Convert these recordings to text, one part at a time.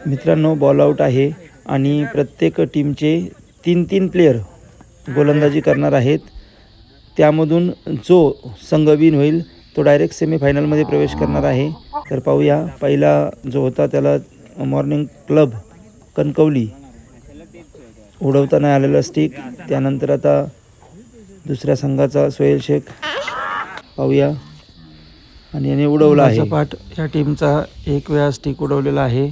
मित्रांनो, ball out आहे आणि प्रत्येक टीमचे 3-3 प्लेयर गोलंदाजी करणार आहेत. त्यामधून जो संघ विन होईल तो डायरेक्ट सेमीफायनलमध्ये प्रवेश करणार आहे. तर पाहूया, पहिला जो होता त्याला मॉर्निंग क्लब कणकवली उडवताना आलेला स्टिक. त्यानंतर आता दुसऱ्या संघाचा सोहेल शेख पाहूया, आणि याने उडवला आहे. पाठ या टीमचा एक वेळा स्टिक उडवलेला आहे.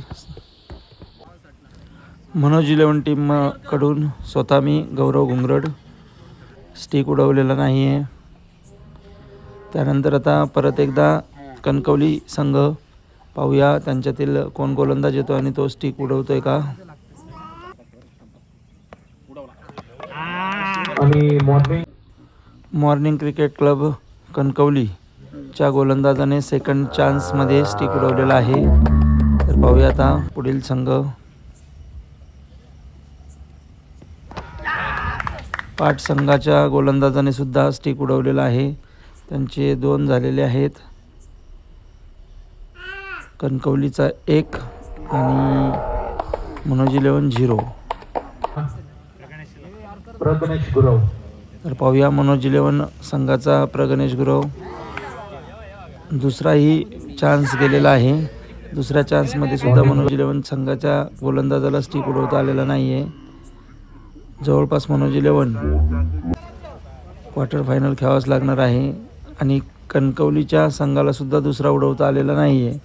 मनोज 11 टीमकडून स्वतः मी गौरव घुंगरड स्टिक उडवलेला नाही आहे. त्यानंतर आता परत एकदा कणकवली संघ पाहूया, त्यांच्यातील कोण गोलंदाज येतो आणि तो स्टिक उडवतोय का. आणि मॉर्निंग क्रिकेट क्लब कणकवलीच्या गोलंदाजाने सेकंड चान्समध्ये स्टिक उडवलेला आहे. तर पाहूया आता पुढील संघ. पाठ संघाच्या गोलंदाजाने सुद्धा स्टिक उडवलेला आहे. त्यांचे 2 झालेले आहेत. कणकवलीचा 1 आणि मनोज 11 0. प्रगणेश गुरव. तर पाहूया, मनोज 11 संघाचा प्रगणेश गुरव दुसराही चान्स गेलेला आहे. दुसऱ्या चान्समध्ये सुद्धा मनोज 11 संघाच्या गोलंदाजाला स्टिक उडवता आलेला नाही आहे. जवळपास मनोज 11 क्वार्टर फायनल खेळावंच लागणार आहे. आणि कणकवलीच्या संघाला सुद्धा दुसरा उडवता आलेला नाही आहे.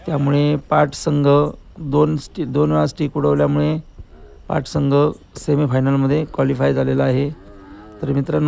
त्यामुळे पाठ संघ 2 वेळा स्टिक उडवल्यामुळे पाठ संघ सेमीफायनलमध्ये क्वालिफाय झालेला आहे. तर मित्रांनो,